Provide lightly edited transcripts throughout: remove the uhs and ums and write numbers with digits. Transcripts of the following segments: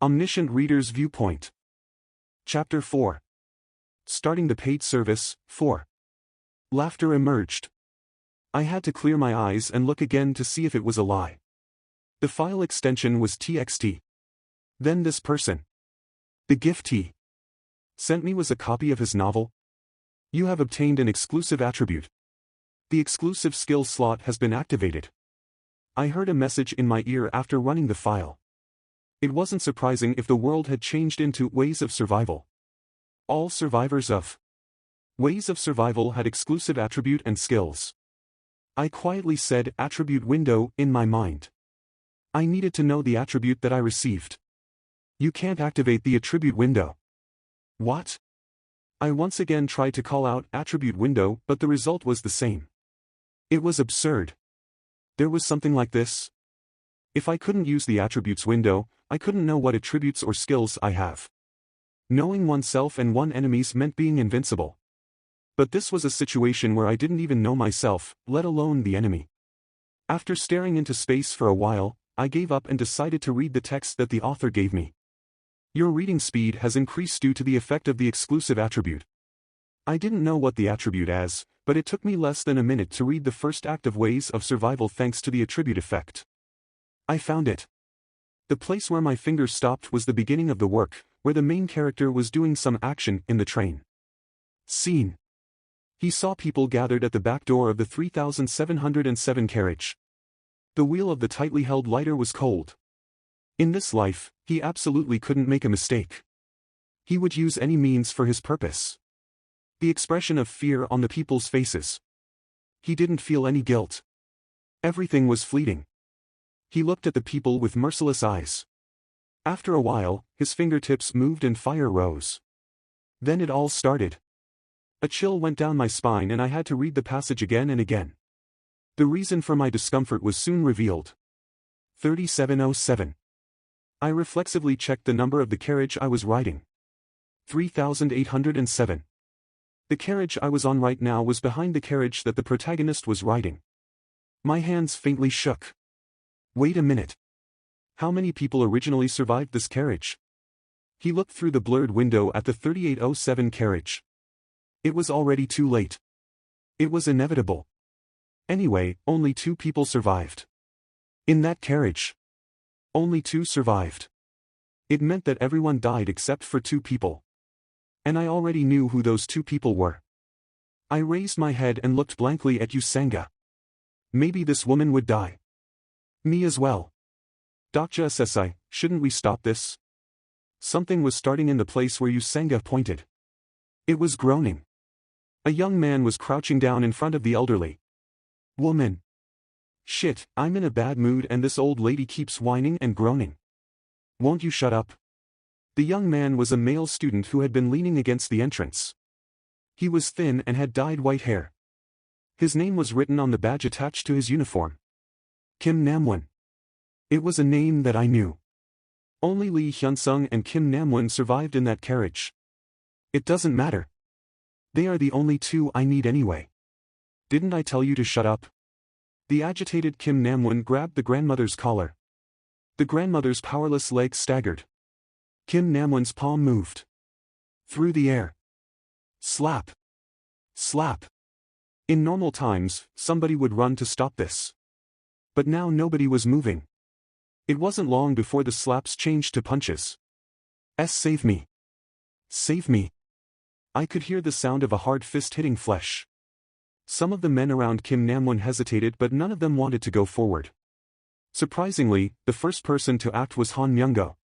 Omniscient Reader's Viewpoint. Chapter 4. Starting the paid service, 4. Laughter emerged. I had to clear my eyes and look again to see if it was a lie. The file extension was txt. Then this person, the giftee, sent me was a copy of his novel. You have obtained an exclusive attribute. The exclusive skill slot has been activated. I heard a message in my ear after running the file. It wasn't surprising if the world had changed into Ways of Survival. All survivors of Ways of Survival had exclusive attribute and skills. I quietly said attribute window in my mind. I needed to know the attribute that I received. You can't activate the attribute window. What? I once again tried to call out attribute window, but the result was the same. It was absurd. There was something like this. If I couldn't use the attributes window, I couldn't know what attributes or skills I have. Knowing oneself and one enemies meant being invincible. But this was a situation where I didn't even know myself, let alone the enemy. After staring into space for a while, I gave up and decided to read the text that the author gave me. Your reading speed has increased due to the effect of the exclusive attribute. I didn't know what the attribute as, but it took me less than a minute to read the first act of Ways of Survival thanks to the attribute effect. I found it. The place where my fingers stopped was the beginning of the work, where the main character was doing some action in the train. Scene. He saw people gathered at the back door of the 3707 carriage. The wheel of the tightly held lighter was cold. In this life, he absolutely couldn't make a mistake. He would use any means for his purpose. The expression of fear on the people's faces. He didn't feel any guilt. Everything was fleeting. He looked at the people with merciless eyes. After a while, his fingertips moved and fire rose. Then it all started. A chill went down my spine and I had to read the passage again and again. The reason for my discomfort was soon revealed. 3707. I reflexively checked the number of the carriage I was riding. 3807. The carriage I was on right now was behind the carriage that the protagonist was riding. My hands faintly shook. Wait a minute. How many people originally survived this carriage? He looked through the blurred window at the 3807 carriage. It was already too late. It was inevitable. Anyway, only 2 people survived. In that carriage. Only 2 survived. It meant that everyone died except for 2 people. And I already knew who those 2 people were. I raised my head and looked blankly at Usanga. Maybe this woman would die. Me as well. Dr. Sesai, shouldn't we stop this? Something was starting in the place where Usanga pointed. It was groaning. A young man was crouching down in front of the elderly woman. Shit, I'm in a bad mood and this old lady keeps whining and groaning. Won't you shut up? The young man was a male student who had been leaning against the entrance. He was thin and had dyed white hair. His name was written on the badge attached to his uniform. Kim Namwon. It was a name that I knew. Only Lee Hyunsung and Kim Namwon survived in that carriage. It doesn't matter. They are the only 2 I need anyway. Didn't I tell you to shut up? The agitated Kim Namwon grabbed the grandmother's collar. The grandmother's powerless legs staggered. Kim Namwon's palm moved. Through the air. Slap. Slap. In normal times, somebody would run to stop this. But now nobody was moving. It wasn't long before the slaps changed to punches. Save me. Save me. I could hear the sound of a hard fist hitting flesh. Some of the men around Kim Namwon hesitated but none of them wanted to go forward. Surprisingly, the first person to act was Han Myung-go.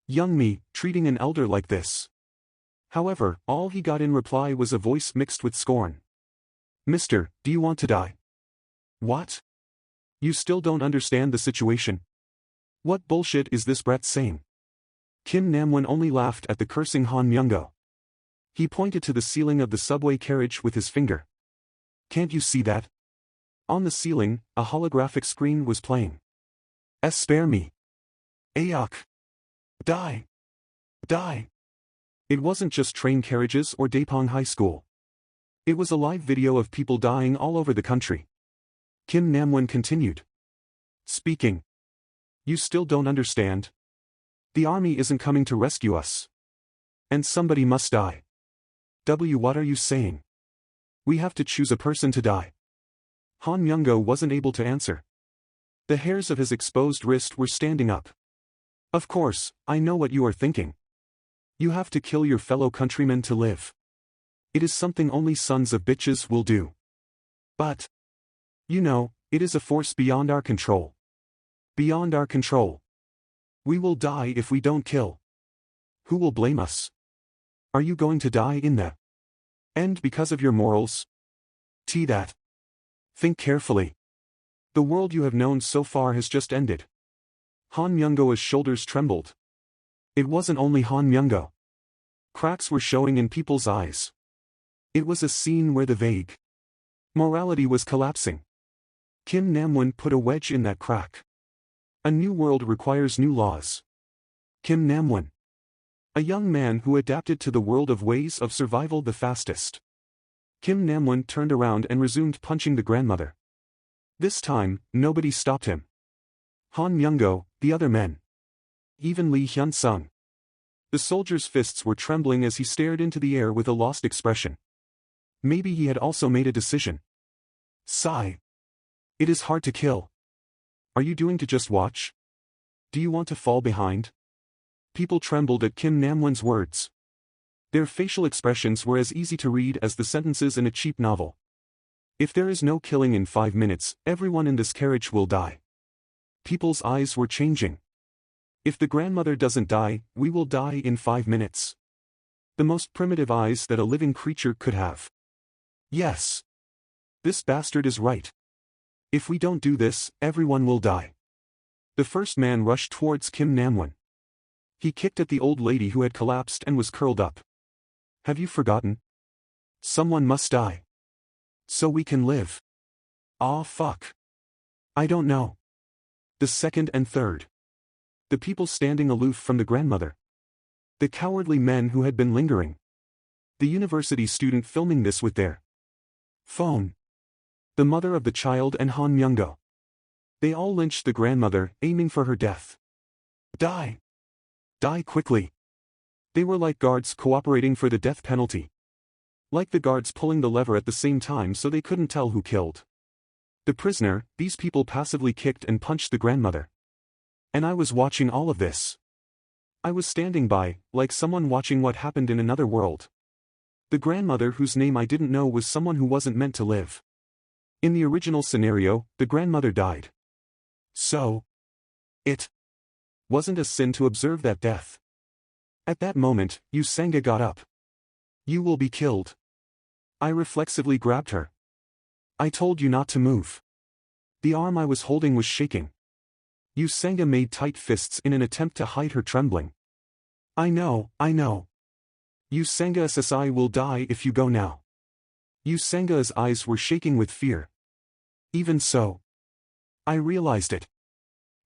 Young me, treating an elder like this. However, all he got in reply was a voice mixed with scorn. Mister, do you want to die? What? You still don't understand the situation? What bullshit is this brat saying? Kim Namwon only laughed at the cursing Han Myung-go. He pointed to the ceiling of the subway carriage with his finger. Can't you see that? On the ceiling, a holographic screen was playing. Spare me. Ayuk. Die. Die. It wasn't just train carriages or Daepong High School. It was a live video of people dying all over the country. Kim Namwon continued. Speaking. You still don't understand? The army isn't coming to rescue us. And somebody must die. What are you saying? We have to choose a person to die. Han Myung-go wasn't able to answer. The hairs of his exposed wrist were standing up. Of course, I know what you are thinking. You have to kill your fellow countrymen to live. It is something only sons of bitches will do. But, you know, it is a force beyond our control. Beyond our control. We will die if we don't kill. Who will blame us? Are you going to die in the end because of your morals? That. Think carefully. The world you have known so far has just ended. Han Myung-go's shoulders trembled. It wasn't only Han Myung-go. Cracks were showing in people's eyes. It was a scene where the vague morality was collapsing. Kim Nam-won put a wedge in that crack. A new world requires new laws. Kim Nam-won. A young man who adapted to the world of ways of survival the fastest. Kim Nam-won turned around and resumed punching the grandmother. This time, nobody stopped him. Han Myung-go, the other men. Even Lee Hyun-sung. The soldier's fists were trembling as he stared into the air with a lost expression. Maybe he had also made a decision. Sigh. It is hard to kill. Are you doing to just watch? Do you want to fall behind? People trembled at Kim Nam-won's words. Their facial expressions were as easy to read as the sentences in a cheap novel. If there is no killing in 5 minutes, everyone in this carriage will die. People's eyes were changing. If the grandmother doesn't die, we will die in 5 minutes. The most primitive eyes that a living creature could have. Yes. This bastard is right. If we don't do this, everyone will die. The first man rushed towards Kim Nam-won. He kicked at the old lady who had collapsed and was curled up. Have you forgotten? Someone must die. So we can live. Aw fuck. I don't know. The second and third. The people standing aloof from the grandmother. The cowardly men who had been lingering. The university student filming this with their phone. The mother of the child and Han Myung-go. They all lynched the grandmother, aiming for her death. Die. Die quickly. They were like guards cooperating for the death penalty. Like the guards pulling the lever at the same time so they couldn't tell who killed the prisoner. These people passively kicked and punched the grandmother. And I was watching all of this. I was standing by, like someone watching what happened in another world. The grandmother whose name I didn't know was someone who wasn't meant to live. In the original scenario, the grandmother died. So, it wasn't a sin to observe that death. At that moment, Yu Sanga got up. You will be killed. I reflexively grabbed her. I told you not to move. The arm I was holding was shaking. Yu Sanga made tight fists in an attempt to hide her trembling. I know. Yu Sanga-SSI will die if you go now. Yu Sanga's eyes were shaking with fear. Even so, I realized it.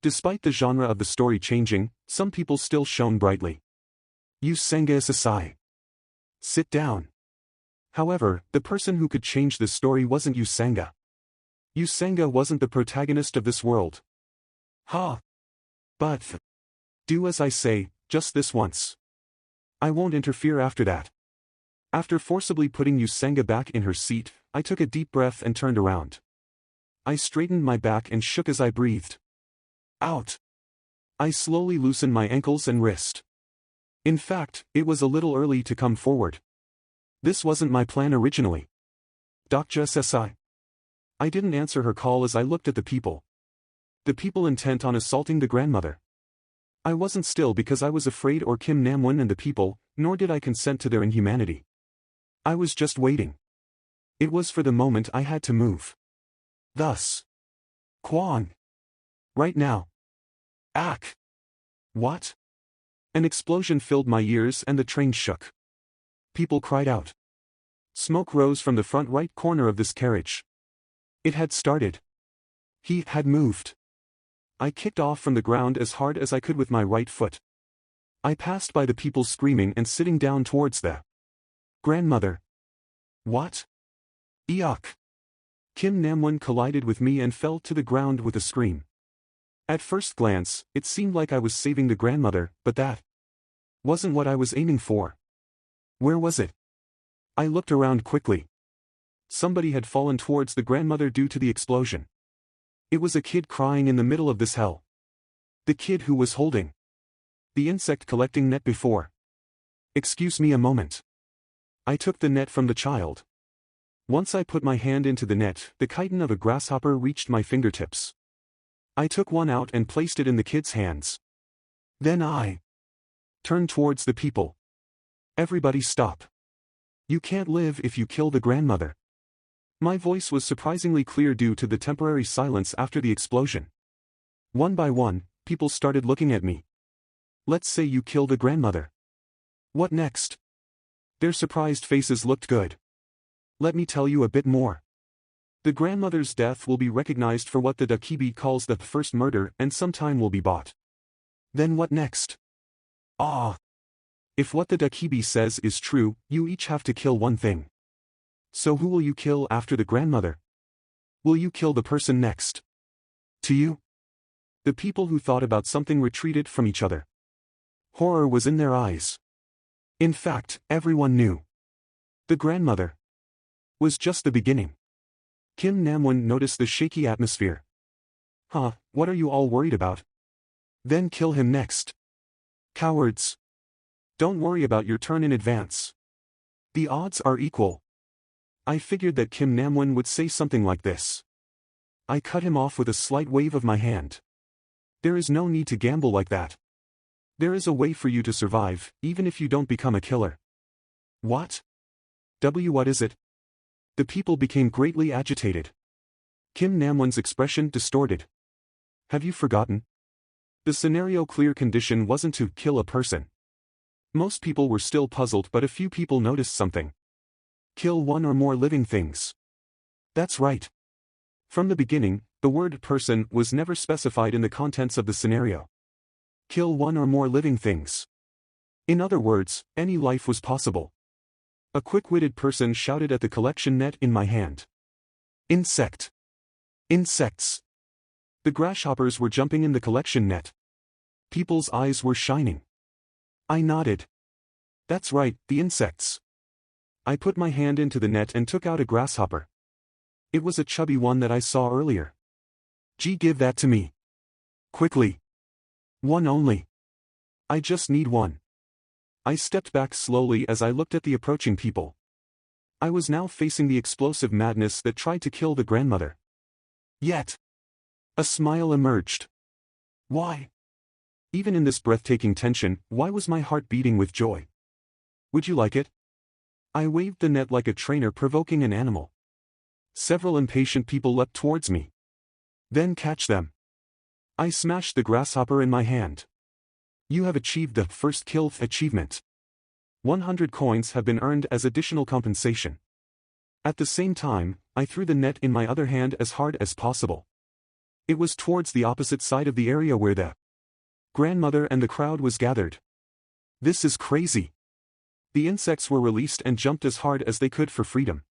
Despite the genre of the story changing, some people still shone brightly. Yu Sanga-SSI. Sit down. However, the person who could change this story wasn't Yu Sanga. Yu Sanga wasn't the protagonist of this world. But do as I say, just this once. I won't interfere after that. After forcibly putting Yu Sanga back in her seat, I took a deep breath and turned around. I straightened my back and shook as I breathed. Out. I slowly loosened my ankles and wrist. In fact, it was a little early to come forward. This wasn't my plan originally. Dokja Sesai. I didn't answer her call as I looked at the people. The people intent on assaulting the grandmother. I wasn't still because I was afraid or Kim Nam-won and the people, nor did I consent to their inhumanity. I was just waiting. It was for the moment I had to move. Thus. Kwon. Right now. Ack. What? An explosion filled my ears and the train shook. People cried out. Smoke rose from the front right corner of this carriage. It had started. He had moved. I kicked off from the ground as hard as I could with my right foot. I passed by the people screaming and sitting down towards the grandmother. What? Yuck. Kim Nam-won collided with me and fell to the ground with a scream. At first glance, it seemed like I was saving the grandmother, but that wasn't what I was aiming for. Where was it? I looked around quickly. Somebody had fallen towards the grandmother due to the explosion. It was a kid crying in the middle of this hell. The kid who was holding the insect collecting net before. Excuse me a moment. I took the net from the child. Once I put my hand into the net, the chitin of a grasshopper reached my fingertips. I took one out and placed it in the kid's hands. Then I turned towards the people. Everybody stop. You can't live if you kill the grandmother. My voice was surprisingly clear due to the temporary silence after the explosion. One by one, people started looking at me. Let's say you kill the grandmother. What next? Their surprised faces looked good. Let me tell you a bit more. The grandmother's death will be recognized for what the Dakibi calls the first murder and some time will be bought. Then what next? If what the Dakibi says is true, you each have to kill one thing. So who will you kill after the grandmother? Will you kill the person next to you? The people who thought about something retreated from each other. Horror was in their eyes. In fact, everyone knew. The grandmother was just the beginning. Kim Namwon noticed the shaky atmosphere. What are you all worried about? Then kill him next. Cowards. Don't worry about your turn in advance. The odds are equal. I figured that Kim Namwon would say something like this. I cut him off with a slight wave of my hand. There is no need to gamble like that. There is a way for you to survive, even if you don't become a killer. What? What is it? The people became greatly agitated. Kim Namwon's expression distorted. Have you forgotten? The scenario clear condition wasn't to kill a person. Most people were still puzzled, but a few people noticed something. Kill one or more living things. That's right. From the beginning, the word person was never specified in the contents of the scenario. Kill one or more living things. In other words, any life was possible. A quick-witted person shouted at the collection net in my hand. Insect. Insects. The grasshoppers were jumping in the collection net. People's eyes were shining. I nodded. That's right, the insects. I put my hand into the net and took out a grasshopper. It was a chubby one that I saw earlier. Give that to me. Quickly. One only. I just need one. I stepped back slowly as I looked at the approaching people. I was now facing the explosive madness that tried to kill the grandmother. Yet, a smile emerged. Why? Even in this breathtaking tension, why was my heart beating with joy? Would you like it? I waved the net like a trainer provoking an animal. Several impatient people leapt towards me. Then catch them. I smashed the grasshopper in my hand. You have achieved the first kill achievement. 100 coins have been earned as additional compensation. At the same time, I threw the net in my other hand as hard as possible. It was towards the opposite side of the area where the grandmother and the crowd was gathered. This is crazy. The insects were released and jumped as hard as they could for freedom.